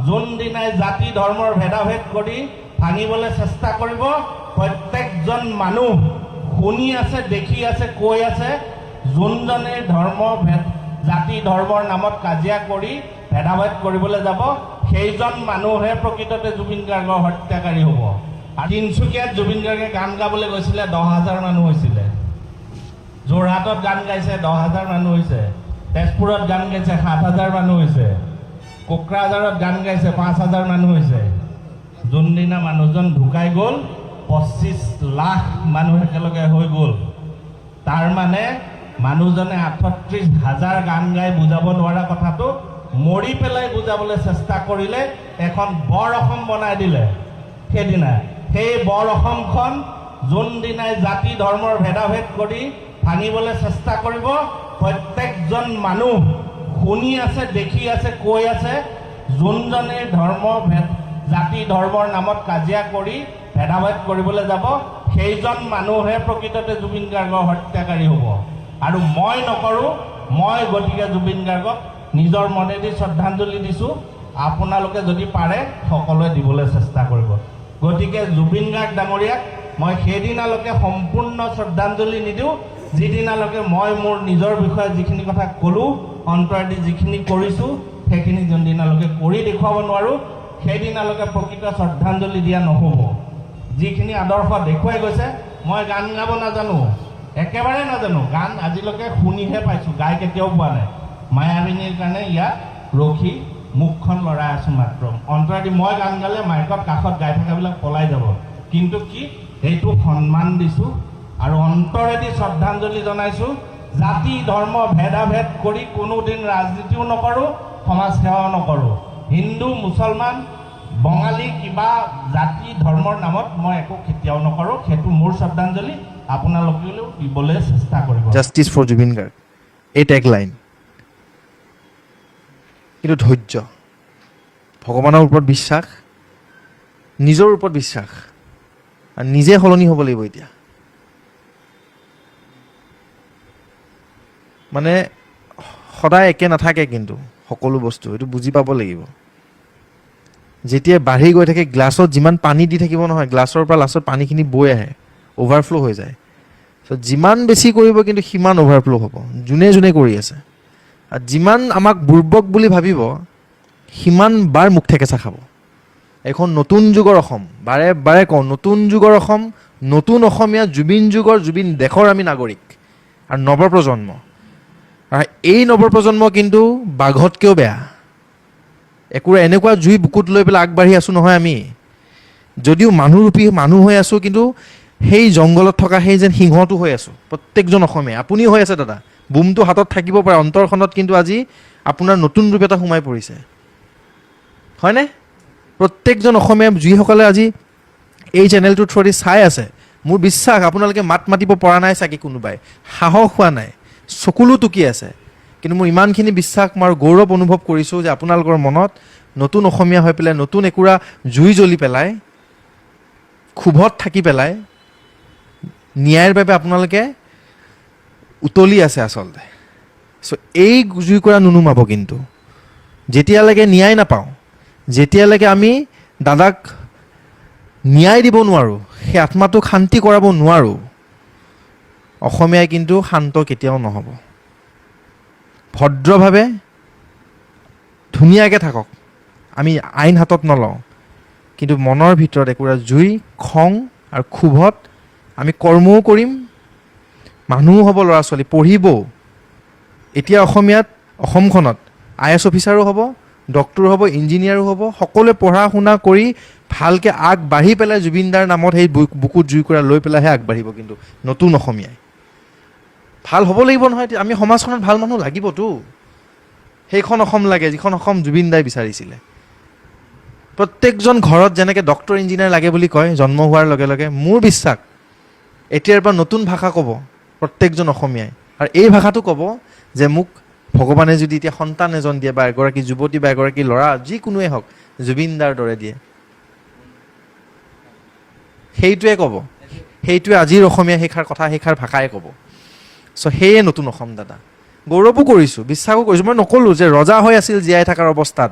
যোনদিনাই জাতি ধৰ্মৰ ভেদাভেদ কৰি ভাঙিবলৈ চেষ্টা কৰিব প্ৰত্যেকজন মানুহ শুনি আছে দেখি আছে কৈ আছে যোনজনে ধৰ্ম জাতি ধৰ্মৰ নামত কাজিয়া কৰি ভেদাভেদ কৰিবলৈ যাব সেইজন মানুহে প্ৰকৃততে জুবিন গাৰ্গৰ হত্যাকাৰী হ'ব। তিনিচুকীয়াত জুবিন গাৰ্গে গান গাবলৈ গৈছিলে 10,000 মানুহ হৈছিলে, যোৰহাটত গান গাইছে 10,000 মানুহ হৈছে, তেজপুৰত গান গাইছে 7,000 মানুহ হৈছে, কোকৰাঝাৰত গান গাইছে 5,000 মানুহ হৈছে। যোনদিনা মানুহজন ঢুকাই গ'ল 25 লাখ মানুহ একেলগে হৈ গ'ল। তাৰ মানে মানুহজনে 38,000 গান গাই বুজাব নোৱাৰা কথাটো মৰি পেলাই বুজাবলৈ চেষ্টা কৰিলে এখন বৰ অসম বনাই দিলে। সেইদিনা সেই বৰ অসমখন যোনদিনাই জাতি ধৰ্মৰ ভেদাভেদ কৰি ভাঙিবলৈ চেষ্টা কৰিব প্ৰত্যেকজন মানুহ শুনি আছে দেখি আছে কৈ আছে যোনজনে জাতি ধৰ্মৰ নামত কাজিয়া কৰি ভেদাভেদ কৰিবলৈ যাব সেইজন মানুহে প্ৰকৃততে জুবিন গাৰ্গৰ হত্যাকাৰী হ'ব। আৰু মই নকৰোঁ, মই গতিকে জুবিন গাৰ্গক নিজৰ মনেদি শ্ৰদ্ধাঞ্জলি দিছোঁ। আপোনালোকে যদি পাৰে সকলোৱে দিবলৈ চেষ্টা কৰিব। গতিকে জুবিন গাৰ্গ ডাঙৰীয়াক মই সেইদিনালৈকে সম্পূৰ্ণ শ্ৰদ্ধাঞ্জলি নিদিওঁ যিদিনালৈকে মই মোৰ নিজৰ বিষয়ে যিখিনি কথা ক'লোঁ অন্তৰেদি যিখিনি কৰিছোঁ সেইখিনি যোনদিনালৈকে কৰি দেখুৱাব নোৱাৰোঁ সেইদিনালৈকে প্ৰকৃত শ্ৰদ্ধাঞ্জলি দিয়া নহ'ব। যিখিনি আদৰ্শ দেখুৱাই গৈছে, মই গান গাব নাজানো, একেবাৰে নাজানো, গান আজিলৈকে শুনিহে পাইছোঁ, গাই কেতিয়াও পোৱা নাই। মায়াবিনীৰ কাৰণে ইয়াত ৰখি মুখখন লৰাই আছোঁ মাত্ৰ। অন্তৰেদি মই গান গালে মাইকত কাষত গাই থকাবিলাক পলাই যাব, কিন্তু কি এইটো সন্মান দিছোঁ আৰু অন্তৰেদি শ্ৰদ্ধাঞ্জলি জনাইছোঁ। জাতি ধৰ্ম ভেদাভেদ কৰি কোনোদিন ৰাজনীতিও নকৰোঁ, সমাজ সেৱাও নকৰোঁ। হিন্দু মুছলমান বঙালী কিবা জাতি ধৰ্মৰ নামত মই একো কেতিয়াও নকৰোঁ। সেইটো মোৰ শ্ৰদ্ধাঞ্জলি, আপোনালোকেও দিবলৈ চেষ্টা কৰিব। জাষ্টিছ ফৰ জুবিন গাৰ্গ এই টেগ লাইন, কিন্তু ধৈৰ্য, ভগৱানৰ ওপৰত বিশ্বাস, নিজৰ ওপৰত বিশ্বাস আৰু নিজে সলনি হ'ব লাগিব। এতিয়া মানে সদায় একে নাথাকে, কিন্তু সকলো বস্তু এইটো বুজি পাব লাগিব। যেতিয়া বাঢ়ি গৈ থাকে গ্লাছত যিমান পানী দি থাকিব নহয়, গ্লাছৰ পৰা লাষ্টত পানীখিনি বৈ আহে, অভাৰফ্ল' হৈ যায়। চ' যিমান বেছি কৰিব কিন্তু সিমান অভাৰফ্ল' হ'ব, যোনে যোনে কৰি আছে। আৰু যিমান আমাক বুৰ্বক বুলি ভাবিব সিমান বাৰ মুখ থেকেচা খাব। এখন নতুন যুগৰ অসম, বাৰে বাৰে কওঁ, নতুন যুগৰ অসম, নতুন অসমীয়া, জুবিন যুগৰ, জুবিন দেশৰ আমি নাগৰিক আৰু নৱপ্ৰজন্ম। আৰু এই নৱপ্ৰজন্ম কিন্তু বাঘতকৈও বেয়া। এনেকুৱা জুই বুকুত লৈ পেলাই আগবাঢ়ি আছোঁ নহয় আমি, যদিও মানুহৰূপী মানুহ হৈ আছোঁ, কিন্তু সেই জংঘলত থকা সেই যেন সিংহটো হৈ আছোঁ প্ৰত্যেকজন অসমীয়া। আপুনিও হৈ আছে দাদা, বুমটো হাতত থাকিব পাৰে, অন্তৰখনত কিন্তু আজি আপোনাৰ নতুন ৰূপ এটা সোমাই পৰিছে, হয়নে? প্ৰত্যেকজন অসমীয়া যিসকলে আজি এই চেনেলটোৰ থ্ৰুদি চাই আছে, মোৰ বিশ্বাস আপোনালোকে মাত মাতিব পৰা নাই চাগে, কোনোবাই সাহস হোৱা নাই, চকুলো টুকি আছে, কিন্তু মোৰ ইমানখিনি বিশ্বাস, মই গৌৰৱ অনুভৱ কৰিছোঁ যে আপোনালোকৰ মনত নতুন অসমীয়া হৈ পেলাই, নতুন একোৰা জুই জ্বলি পেলাই, ক্ষোভত থাকি পেলাই ন্যায়ৰ বাবে আপোনালোকে উতলি আছে আচলতে। চ' এই জুইকুৰা নুনুমাব কিন্তু। যেতিয়ালৈকে ন্যায় নাপাওঁ, যেতিয়ালৈকে আমি দাদাক ন্যায় দিব নোৱাৰোঁ, সেই আত্মাটোক শান্তি কৰাব নোৱাৰোঁ, অসমীয়াই কিন্তু শান্ত কেতিয়াও নহ'ব। ভদ্ৰভাৱে ধুনীয়াকৈ থাকক, আমি আইন হাতত নলওঁ, কিন্তু মনৰ ভিতৰত একোৰা জুই, খং আৰু ক্ষোভত আমি কৰ্মও কৰিম, মানুহো হ'ব, ল'ৰা ছোৱালী পঢ়িবও। এতিয়া অসমখনত IAS অফিচাৰো হ'ব, ডক্টৰো হ'ব, ইঞ্জিনিয়াৰো হ'ব, সকলোৱে পঢ়া শুনা কৰি ভালকৈ আগবাঢ়ি পেলাই জুবিনদাৰ নামত সেই বুকুত জুইকুৰা লৈ পেলাইহে আগবাঢ়িব। কিন্তু নতুন অসমীয়াই ভাল হ'ব লাগিব নহয়। আমি সমাজখনত ভাল মানুহ লাগিবতো। সেইখন অসম লাগে যিখন অসম জুবিনদাই বিচাৰিছিলে। প্ৰত্যেকজন ঘৰত যেনেকৈ ডক্টৰ ইঞ্জিনিয়াৰ লাগে বুলি কয় জন্ম হোৱাৰ লগে লগে, মোৰ বিশ্বাস এতিয়াৰ পৰা নতুন ভাষা ক'ব প্ৰত্যেকজন অসমীয়াই। আৰু এই ভাষাটো ক'ব যে মোক ভগৱানে যদি এতিয়া সন্তান এজন দিয়ে, বা এগৰাকী যুৱতী বা এগৰাকী ল'ৰা যিকোনোৱে হওক জুবিনদাৰ দৰে দিয়ে, সেইটোৱে ক'ব, সেইটোৱে আজিৰ অসমীয়া সেইষাৰ ভাষাই ক'ব। চ' সেয়ে নতুন অসম দাদা। গৌৰৱো কৰিছোঁ, বিশ্বাসো কৰিছোঁ। মই নক'লোঁ যে ৰজা হৈ আছিল জীয়াই থকাৰ অৱস্থাত,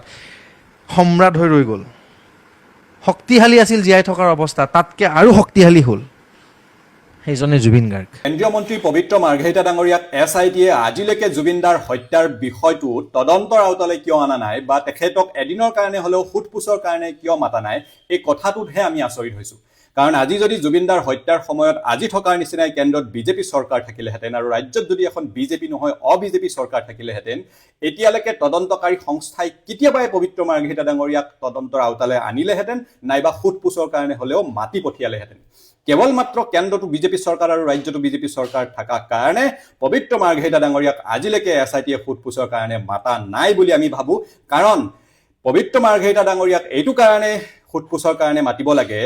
সম্ৰাট হৈ ৰৈ গ'ল, শক্তিশালী আছিল জীয়াই থকাৰ অৱস্থা, তাতকৈ আৰু শক্তিশালী হ'ল, সেইজনে জুবিন গাৰ্গ। কেন্দ্ৰীয় মন্ত্ৰী পবিত্ৰ মাৰ্ঘেৰিটা ডাঙৰীয়াক SITয়ে আজিলৈকে জুবিনদাৰ হত্যাৰ বিষয়টো তদন্তৰ আওতালৈ কিয় অনা নাই বা তেখেতক এদিনৰ কাৰণে হ'লেও সোধপোছৰ কাৰণে কিয় মাতা নাই, এই কথাটোতহে আমি আচৰিত হৈছোঁ। কাৰণ আজি যদি জুবিনদাৰ হত্যাৰ সময়ত আজি থকাৰ নিচিনাই কেন্দ্ৰত বিজেপি চৰকাৰ থাকিলেহেঁতেন আৰু ৰাজ্যত যদি এখন বিজেপি নহয় অবিজেপি চৰকাৰ থাকিলেহেঁতেন, এতিয়ালৈকে তদন্তকাৰী সংস্থাই কেতিয়াবাই পবিত্ৰ মাৰ্ঘেৰিটা ডাঙৰীয়াক তদন্তৰ আওতালৈ আনিলেহেঁতেন, নাইবা সোধপোছৰ কাৰণে হ'লেও মাতি পঠিয়ালেহেঁতেন। কেৱল মাত্ৰ কেন্দ্ৰটো বিজেপি চৰকাৰ আৰু ৰাজ্যটো বিজেপি চৰকাৰ থকা কাৰণে পবিত্ৰ মাৰ্ঘেৰিটা ডাঙৰীয়াক আজিলৈকে SITয়ে সোধপোছৰ কাৰণে মাতা নাই বুলি আমি ভাবোঁ। কাৰণ পবিত্ৰ মাৰ্ঘেৰিটা ডাঙৰীয়াক এইটো কাৰণে সোধপোছৰ কাৰণে মাতিব লাগে,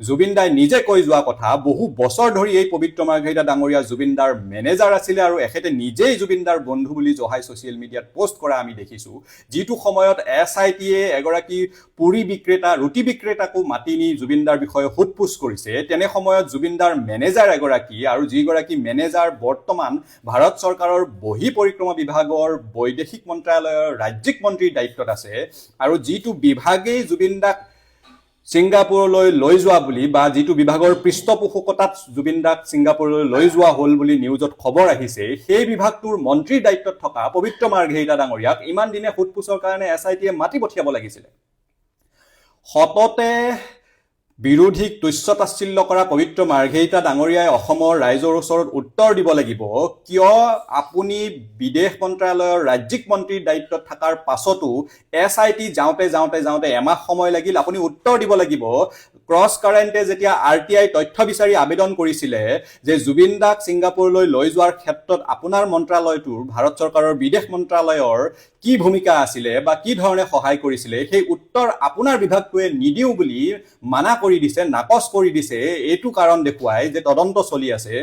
জুবিনদাই নিজে কৈ যোৱা কথা, বহু বছৰ ধৰি এই পবিত্ৰ মাৰ্ঘেৰিটা ডাঙৰীয়া জুবিনদাৰ মেনেজাৰ আছিলে আৰু এখেতে নিজেই জুবিনদাৰ বন্ধু বুলি জহাই ছ'চিয়েল মিডিয়াত পোষ্ট কৰা আমি দেখিছোঁ। যিটো সময়ত SITয়ে এগৰাকী পুৰি বিক্ৰেতা, ৰুটি বিক্ৰেতাকো মাতি নি জুবিনদাৰ বিষয়ে সোধপোছ কৰিছে, তেনে সময়ত জুবিনদাৰ মেনেজাৰ এগৰাকী আৰু যিগৰাকী মেনেজাৰ বৰ্তমান ভাৰত চৰকাৰৰ বহি পৰিক্ৰমা বিভাগৰ বৈদেশিক মন্ত্ৰালয়ৰ ৰাজ্যিক মন্ত্ৰীৰ দায়িত্বত আছে আৰু যিটো বিভাগেই জুবিনদাক ছিংগাপুৰলৈ লৈ যোৱা বুলি বা যিটো বিভাগৰ পৃষ্ঠপোষকতাত জুবিনদাক ছিংগাপুৰলৈ লৈ যোৱা হ'ল বুলি নিউজত খবৰ আহিছে, সেই বিভাগটোৰ মন্ত্ৰীৰ দায়িত্বত থকা পবিত্ৰ মাৰ্ঘেৰিটা ডাঙৰীয়াক ইমান দিনে সোধপোছৰ কাৰণে SITয়ে মাতি পঠিয়াব লাগিছিলে। সততে বিৰোধীক তুচ্ছ-তাচ্ছিল্য কৰা পবিত্ৰ মাৰ্ঘেৰিটা ডাঙৰীয়াই অসমৰ ৰাইজৰ ওচৰত উত্তৰ দিব লাগিব, কিয় আপুনি বিদেশ মন্ত্ৰালয়ৰ ৰাজ্যিক মন্ত্ৰীৰ দায়িত্বত থকাৰ পাছতো SIT যাওঁতে এমাহ সময় লাগিল। আপুনি উত্তৰ দিব লাগিব, ক্ৰছ কাৰেণ্টে যেতিয়া RTI তথ্য বিচাৰি আবেদন কৰিছিলে যে জুবিনদাক ছিংগাপুৰলৈ লৈ যোৱাৰ ক্ষেত্ৰত আপোনাৰ মন্ত্ৰালয়টোৰ, ভাৰত চৰকাৰৰ বিদেশ মন্ত্ৰালয়ৰ কি ভূমিকা আছিলে বা কি ধৰণে সহায় কৰিছিলে, সেই উত্তৰ আপোনাৰ বিভাগটোৱে নিদিওঁ বুলি মানা কৰি দিছে, নাকচ কৰি দিছে। এইটো কাৰণ দেখুৱাই যে তদন্ত চলি আছে।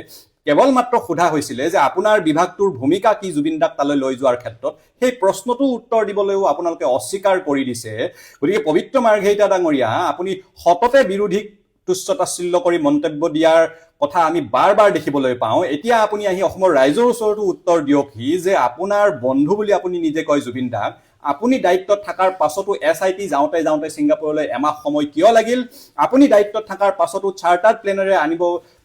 কেৱল মাত্ৰ সোধা হৈছিলে যে আপোনাৰ বিভাগটোৰ ভূমিকা কি জুবিনদাক তালৈ লৈ যোৱাৰ ক্ষেত্ৰত, সেই প্ৰশ্নটো উত্তৰ দিবলৈও আপোনালোকে অস্বীকাৰ কৰি দিছে। গতিকে পবিত্ৰ মাৰ্ঘেৰিটা ডাঙৰীয়া, আপুনি সততে বিৰোধীক তুচ্ছ-তাচ্ছিল্য কৰি মন্তব্য দিয়াৰ কথা আমি বাৰ বাৰ দেখিবলৈ পাওঁ। এতিয়া আপুনি আহি অসমৰ ৰাইজৰ ওচৰতো উত্তৰ দিয়কহি যে আপোনাৰ বন্ধু বুলি আপুনি নিজে কয় জুবিনদাক, আপুনি দায়িত্বত থকাৰ পাছতো SIT যাওঁতে ছিংগাপুৰলৈ এমাহ সময় কিয় লাগিল? আপুনি দায়িত্বত থকাৰ পাছতো চাৰ্টাৰ্ড প্লেনেৰে আনিব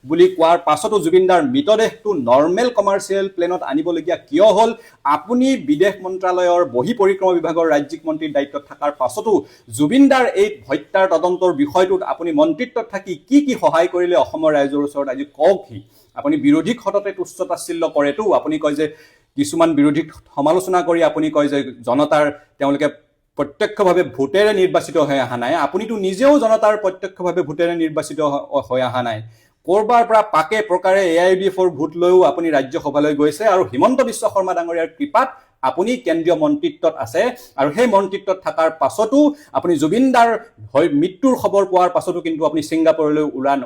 বুলি কোৱাৰ পাছতো জুবিনদাৰ মৃতদেহটো নৰ্মেল কমাৰ্চিয়েল প্লেনত আনিবলগীয়া কিয় হ'ল? আপুনি বিদেশ মন্ত্ৰালয়ৰ বহি পৰিক্ৰমা বিভাগৰ ৰাজ্যিক মন্ত্ৰীৰ দায়িত্বত থকাৰ পাছতো জুবিনদাৰ এই হত্যাৰ তদন্তৰ বিষয়টোত আপুনি মন্ত্ৰিত্বত থাকি কি কি সহায় কৰিলে অসমৰ ৰাইজৰ ওচৰত আজি কওকহি। আপুনি বিৰোধীক সততে তুচ্ছ-তাচ্ছিল্য কৰেতো। আপুনি কয় যে কিছুমান বিৰোধীক সমালোচনা কৰি আপুনি কয় যে জনতাৰ তেওঁলোকে প্ৰত্যক্ষভাৱে ভোটেৰে নিৰ্বাচিত হৈ অহা নাই। আপুনিতো নিজেও জনতাৰ প্ৰত্যক্ষভাৱে ভোটেৰে নিৰ্বাচিত হৈ অহা নাই। কৰবাৰ পৰা পাকে প্ৰকাৰে AIUDFৰ ভোট লৈও আপুনি ৰাজ্যসভালৈ গৈছে আৰু হিমন্ত বিশ্ব শৰ্মা ডাঙৰীয়াৰ কৃপাত আপুনি কেন্দ্ৰীয় মন্ত্ৰিত্বত আছে আৰু সেই মন্ত্ৰিত্বত থকাৰ পাছতো আপুনি জুবিনদাৰ মৃত্যুৰ খবৰ পোৱাৰ পাছতো কিন্তু আপুনি ছিংগাপুৰলৈ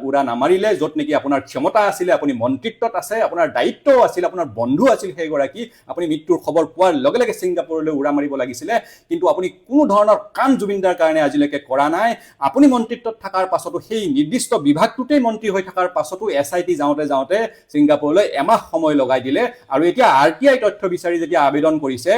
উৰা নামাৰিলে, য'ত নেকি আপোনাৰ ক্ষমতা আছিলে, আপুনি মন্ত্ৰিত্বত আছে, আপোনাৰ দায়িত্বও আছিল, আপোনাৰ বন্ধু আছিল সেইগৰাকী। আপুনি মৃত্যুৰ খবৰ পোৱাৰ লগে লগে ছিংগাপুৰলৈ উৰা মাৰিব লাগিছিলে, কিন্তু আপুনি কোনো ধৰণৰ কাম জুবিনদাৰ কাৰণে আজিলৈকে কৰা নাই। আপুনি মন্ত্ৰিত্বত থকাৰ পাছতো সেই নিৰ্দিষ্ট বিভাগটোতেই মন্ত্ৰী হৈ থকাৰ পাছতো SIT যাওঁতে ছিংগাপুৰলৈ এমাহ সময় লগাই দিলে আৰু এতিয়া RTI তথ্য বিচাৰি যেতিয়া আবেদন কৰিছে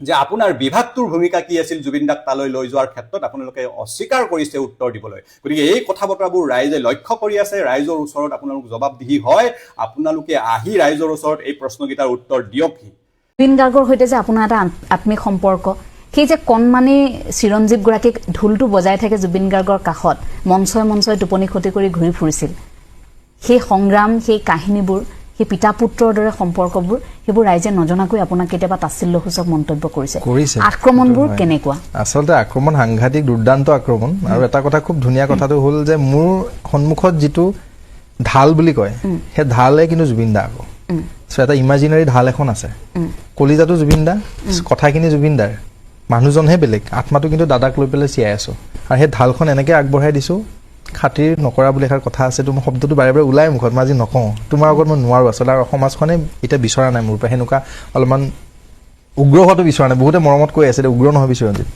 যে আপোনাৰ বিভাগটোৰ ভূমিকা কি আছিল জুবিনদাক তালৈ লৈ যোৱাৰ ক্ষেত্ৰত, আপোনালোকে অস্বীকাৰ কৰিছে উত্তৰ দিবলৈ। গতিকে এই কথা বতৰাবোৰ ৰাইজে লক্ষ্য কৰি আছে। ৰাইজৰ ওচৰত আপোনালোক জবাবদিহি হয়, আপোনালোকে আহি ৰাইজৰ ওচৰত এই প্ৰশ্নকেইটাৰ উত্তৰ দিয়কহি। জুবিন গাৰ্গৰ সৈতে যে আপোনাৰ এটা আত্মিক সম্পৰ্ক, সেই যে কণমানি চিৰঞ্জীৱগৰাকীক ঢোলটো বজাই থাকে জুবিন গাৰ্গৰ কাষত মঞ্চই টোপনি ক্ষতি কৰি ঘূৰি ফুৰিছিল, সেই সংগ্ৰাম, সেই কাহিনীবোৰ, সেই পিতা পুত্ৰৰ দৰে সম্পৰ্কবোৰ, সেইবোৰ ৰাইজে নজনাকৈ আপোনাক কেতিয়াবা তাচ্ছিল্যসূচক মন্তব্য কৰিছে। আক্ৰমণবোৰ কেনেকুৱা? আচলতে আক্ৰমণ সাংঘাতিক দুৰ্দান্ত আক্ৰমণ। আৰু এটা কথা খুব ধুনীয়া কথাটো হ'ল যে মোৰ সন্মুখত যিটো ঢাল বুলি কয়, সেই ঢালে কিন্তু জুবিন দা। আকৌ এটা ইমাজিনাৰী ঢাল এখন আছে, কলিজাটো জুবিন দা, কথাখিনি জুবিন দাৰ, মানুহজনহে বেলেগ, আত্মাটো কিন্তু দাদাক লৈ পেলাই চিয়াই আছো। আৰু সেই ঢালখন এনেকৈ আগবঢ়াই দিছো, খাতিৰ নকৰা বুলি এষাৰ কথা আছে, মই শব্দটো বাৰে বাৰে ওলাই মুখত, মই আজি নকওঁ, তোমাৰ আগত মই নোৱাৰোঁ আচলতে। আৰু সমাজখনে এতিয়া বিচৰা নাই মোৰ পৰা সেনেকুৱা অলপমান উগ্ৰ হোৱাটো বিচৰা নাই। বহুতে মৰমত কৈ আছে উগ্ৰ নহয় চিৰঞ্জীৱ,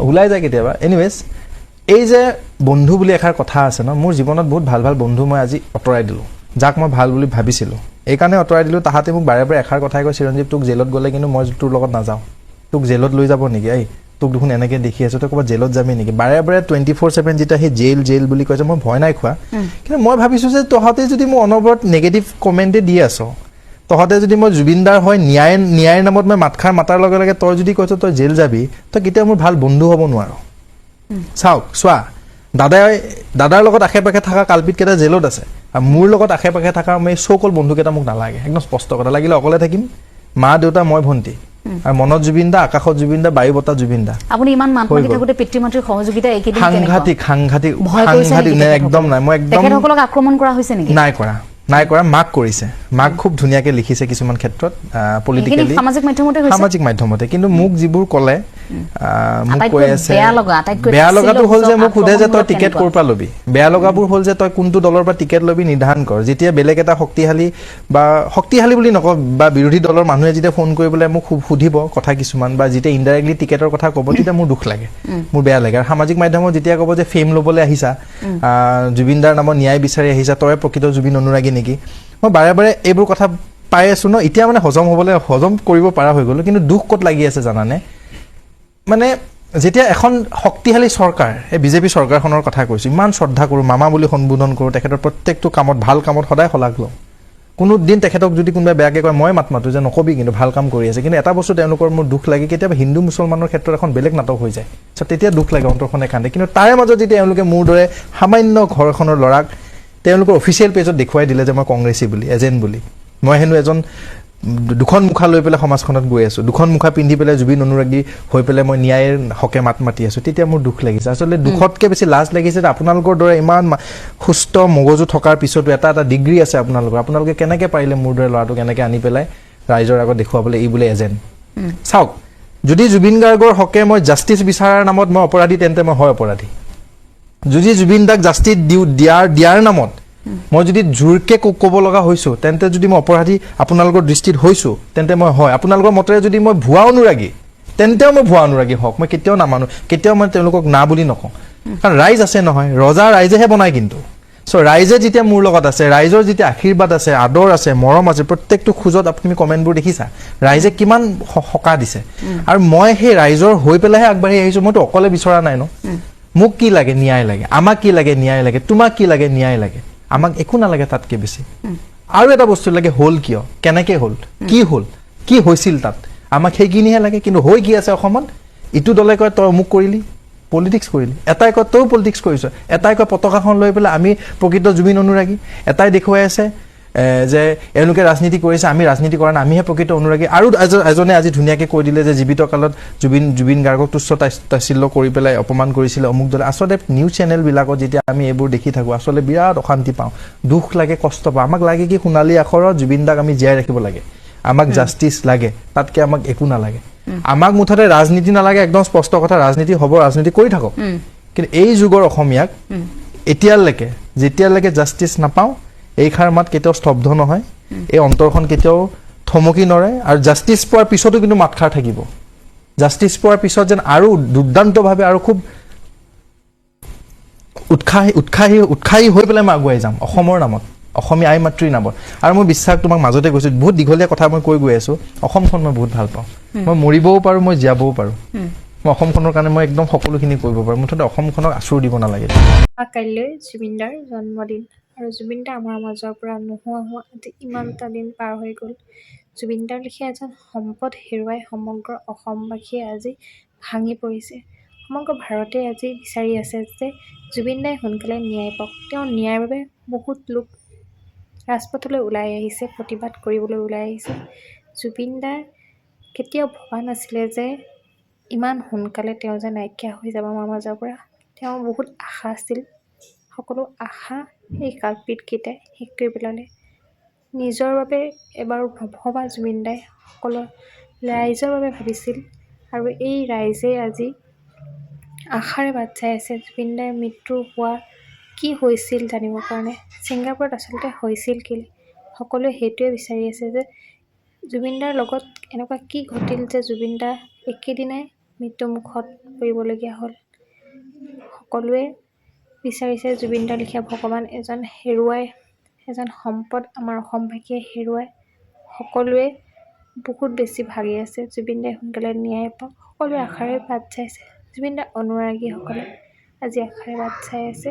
ওলাই যায় কেতিয়াবা। এনিৱেজ, এই যে বন্ধু বুলি এষাৰ কথা আছে ন, মোৰ জীৱনত বহুত ভাল ভাল বন্ধু মই আজি আঁতৰাই দিলোঁ, যাক মই ভাল বুলি ভাবিছিলোঁ। এইকাৰণে আঁতৰাই দিলোঁ, তাহাঁতে মোক বাৰে বাৰে এষাৰ কথাই কয়, চিৰঞ্জীৱ তোক জেলত গ'লে কিন্তু মই তোৰ লগত নাযাওঁ, তোক জেলত লৈ যাব নেকি, এই তোক দেখোন এনেকৈ দেখি আছোঁ তই ক'ৰবাত জেলত যাবি নেকি বাৰে বাৰে 24/7 যেতিয়া সেই জেল বুলি কৈছে মই ভয় নাই খোৱা কিন্তু মই ভাবিছোঁ যে তহঁতে যদি মোৰ অনবৰত নেগেটিভ কমেণ্টে দি আছ তহঁতে যদি মই জুবিনদাৰ হয় ন্যায়ৰ নামত মই মাতষাৰ মাতাৰ লগে লগে তই যদি কৈছ তই জেল যাবি তই কেতিয়াও মোৰ ভাল বন্ধু হ'ব নোৱাৰ চাওক চোৱা দাদাৰ লগত আশে পাশে থকা কালপিতকেইটা জেলত আছে আৰু মোৰ লগত আশে পাশে থকা মই চৌকল বন্ধুকেইটা মোক নালাগে একদম স্পষ্ট কথা লাগিলে অকলে থাকিম মা দেউতা মই ভণ্টি আৰু মনত জুবিন দা আকাশত জুবিন দা বায়ু বতাহ জুবিন দা আপুনি ইমান মাত মাতি থাকোতে পিতৃ মাতৃৰ সহযোগিতা এইকেইদিন সাংঘাতিক নাই একদম নাই মই একদম তেখেতসকলক আক্ৰমণ কৰা হৈছে নেকি নাই কৰা মাক কৰিছে মাক খুব ধুনীয়াকে লিখিছে কিছুমান ক্ষেত্ৰত পলিটিক্যালি সামাজিক মাধ্যমতে কিন্তু মোক যিবোৰ ক'লে মোক কৈ আছে বেয়া লগাটো হ'ল যে মোক সোধে যে তই টিকেট ক'ৰ পৰা ল'বি বেয়া লগাবোৰ হ'ল যে তই কোনটো দলৰ পৰা টিকেট ল'বি নিৰ্ধাৰণ কৰ যেতিয়া বেলেগ এটা শক্তিশালী বুলি নকওঁ বা বিৰোধী দলৰ মানুহে যেতিয়া ফোন কৰি পেলাই মোক সুধিব কথা কিছুমান বা যেতিয়া ইনডাইৰেক্টলি টিকেটৰ কথা ক'ব তেতিয়া মোৰ দুখ লাগে মোৰ বেয়া লাগে আৰু সামাজিক মাধ্যমত যেতিয়া ক'ব যে ফেম ল'বলৈ আহিছা জুবিনদাৰ নামত ন্যায় বিচাৰি আহিছা তই প্ৰকৃত জুবিন অনুৰাগী নেকি মই বাৰে বাৰে এইবোৰ কথা পাই আছোঁ ন এতিয়া মানে হজম কৰিব পৰা হৈ গ'লো কিন্তু দুখ ক'ত লাগি আছে জানানে মানে যেতিয়া এখন শক্তিশালী চৰকাৰ এই বিজেপি চৰকাৰখনৰ কথা কৈছোঁ ইমান শ্ৰদ্ধা কৰোঁ মামা বুলি সম্বোধন কৰোঁ তেখেতৰ প্ৰত্যেকটো কামত ভাল কামত সদায় শলাগ লওঁ কোনো দিন তেখেতক যদি কোনোবাই বেয়াকৈ কয় মই মাত মাতোঁ যে নকবি কিন্তু ভাল কাম কৰি আছে কিন্তু এটা বস্তু তেওঁলোকৰ মোৰ দুখ লাগে কেতিয়াবা হিন্দু মুছলমানৰ ক্ষেত্ৰত এখন বেলেগ নাটক হৈ যায় তেতিয়া দুখ লাগে অন্তৰখনে কান্দে কিন্তু তাৰে মাজত যেতিয়া তেওঁলোকে মোৰ দৰে সামান্য ঘৰ এখনৰ ল'ৰাক তেওঁলোকৰ অফিচিয়েল পেজত দেখুৱাই দিলে যে মই কংগ্ৰেছী বুলি এজেণ্ট বুলি মই হেনো এজন দুখন মুখা লৈ পেলাই সমাজখনত গৈ আছোঁ দুখন মুখা পিন্ধি পেলাই জুবিন অনুৰাগী হৈ পেলাই মই ন্যায়ৰ হকে মাত মাতি আছোঁ তেতিয়া মোৰ দুখ লাগিছে আচলতে দুখতকৈ বেছি লাজ লাগিছে যে আপোনালোকৰ দৰে ইমান সুস্থ মগজু থকাৰ পিছতো এটা ডিগ্ৰী আছে আপোনালোকে কেনেকৈ পাৰিলে মোৰ দৰে ল'ৰাটোক এনেকৈ আনি পেলাই ৰাইজৰ আগত দেখুৱাবলৈ এই বোলে এজেণ্ট চাওক যদি জুবিন গাৰ্গৰ হকে মই জাষ্টিচ বিচাৰাৰ নামত মই অপৰাধী তেন্তে মই হয় অপৰাধী যদি জুবিন দাক জাষ্টিচ দিয়াৰ নামত মই যদি জোৰকে ক'ব লগা হৈছোঁ তেন্তে যদি মই অপৰাধী আপোনালোকৰ দৃষ্টিত হৈছোঁ তেন্তে মই হয় আপোনালোকৰ মতেৰে যদি মই ভুৱা অনুৰাগী তেন্তেও মই ভুৱা অনুৰাগী হওক মই কেতিয়াও নামানো কেতিয়াও মই তেওঁলোকক না বুলি নকওঁ কাৰণ ৰাইজ আছে নহয় ৰজা ৰাইজেহে বনায় কিন্তু ৰাইজে যেতিয়া মোৰ লগত আছে ৰাইজৰ যেতিয়া আশীৰ্বাদ আছে আদৰ আছে মৰম আছে প্ৰত্যেকটো খোজত আপুনি কমেণ্টবোৰ দেখিছা ৰাইজে কিমান সকাহ দিছে আৰু মই সেই ৰাইজৰ হৈ পেলাইহে আগবাঢ়ি আহিছোঁ মইতো অকলে বিচৰা নাই ন মোক কি লাগে ন্যায় লাগে আমাক কি লাগে ন্যায় লাগে তোমাক কি লাগে ন্যায় লাগে আমাক একো নালাগে তাতকৈ বেছি আৰু এটা বস্তু লাগে হ'ল কিয় কেনেকৈ হ'ল কি হৈছিল তাত আমাক সেইখিনিহে লাগে কিন্তু হৈ কি আছে অসমত ইটো দলে কয় তই অমুক কৰিলি পলিটিক্স কৰিলি এটাই কয় তইও পলিটিক্স কৰিছ এটাই কয় পতাকাখন লৈ পেলাই আমি প্ৰকৃত জুবিন অনুৰাগী এটাই দেখুৱাই আছে যে এওঁলোকে ৰাজনীতি কৰিছে আমি ৰাজনীতি কৰা নাই আমিহে প্ৰকৃত অনুৰাগী আৰু এজনে আজি ধুনীয়াকৈ কৈ দিলে যে জীৱিত কালত জুবিন গাৰ্গক তুচ্ছ তাচ্ছিল্য কৰি পেলাই অপমান কৰিছিলে অমুক দলে আচলতে নিউজ চেনেলবিলাকত যেতিয়া আমি এইবোৰ দেখি থাকোঁ আচলতে বিৰাট অশান্তি পাওঁ দুখ লাগে কষ্ট পাওঁ আমাক লাগে কি সোণালী আখৰত জুবিন দাক আমি জীয়াই ৰাখিব লাগে আমাক জাষ্টিচ লাগে তাতকৈ আমাক একো নালাগে আমাক মুঠতে ৰাজনীতি নালাগে একদম স্পষ্ট কথা ৰাজনীতি হ'ব ৰাজনীতি কৰি থাকক কিন্তু এই যুগৰ অসমীয়াক এতিয়ালৈকে যেতিয়ালৈকে জাষ্টিচ নাপাওঁ এইষাৰ মাত কেতিয়াও স্তব্ধ নহয় এই অন্তৰখন কেতিয়াও থমকি নৰে আৰু জাষ্টিচ পোৱাৰ পিছতো কিন্তু মাতষাৰ থাকিব জাষ্টিচ পোৱাৰ পিছত যেন আৰু দুৰ্দান্তভাৱে আৰু খুব উৎসাহী হৈ পেলাই মই আগুৱাই যাম অসমৰ নামত অসমীয়া আই মাতৃৰ নামত আৰু মই বিশ্বাস তোমাক মাজতে কৈছোঁ বহুত দীঘলীয়া কথা মই কৈ গৈ আছোঁ অসমখন মই বহুত ভাল পাওঁ মই মৰিবও পাৰোঁ মই জীয়াবও পাৰোঁ মই অসমখনৰ কাৰণে মই একদম সকলোখিনি কৰিব পাৰোঁ মুঠতে অসমখনক আঁচুৰ দিব নালাগে কাইলৈ জুবিনদাৰ জন্মদিন আৰু জুবিনদা আমাৰ মাজৰ পৰা নোহোৱা আজি ইমানটা দিন পাৰ হৈ গ'ল জুবিনদাৰ লেখীয়া এজন সম্পদ হেৰুৱাই সমগ্ৰ অসমবাসীয়ে আজি ভাঙি পৰিছে সমগ্ৰ ভাৰতে আজি বিচাৰি আছে যে জুবিনদাই সোনকালে ন্যায় পাওক তেওঁ ন্যায়ৰ বাবে বহুত লোক ৰাজপথলৈ ওলাই আহিছে প্ৰতিবাদ কৰিবলৈ ওলাই আহিছে জুবিনদাৰ কেতিয়াও ভবা নাছিলে যে ইমান সোনকালে তেওঁ যে নাইকিয়া হৈ যাব আমাৰ মাজৰ পৰা তেওঁ বহুত আশা আছিল সকলো আশা এই কালপিতকেইটাই শেষ কৰি পেলালে নিজৰ বাবে এবাৰো নভবা জুবিনদাই সকলো ৰাইজৰ বাবে ভাবিছিল আৰু এই ৰাইজে আজি আশাৰে বাট চাই আছে জুবিনদাৰ মৃত্যু হোৱা কি হৈছিল জানিবৰ কাৰণে ছিংগাপুৰত আচলতে হৈছিল কি সকলোৱে সেইটোৱে বিচাৰি আছে যে জুবিনদাৰ লগত এনেকুৱা কি ঘটিল যে জুবিনদা একেদিনাই মৃত্যুমুখত পৰিবলগীয়া হ'ল সকলোৱে বিচাৰিছে জুবিনদাৰ লেখীয়া ভগৱান এজন হেৰুৱাই এজন সম্পদ আমাৰ অসমবাসীয়ে হেৰুৱাই সকলোৱে বহুত বেছি ভাগি আছে জুবিনদাই সোনকালে ন্যায় পাওক সকলোৱে আশাৰে বাট চাইছে। জুবিনদাৰ অনুৰাগীসকলে আজি আশাৰে বাট চাই আছে।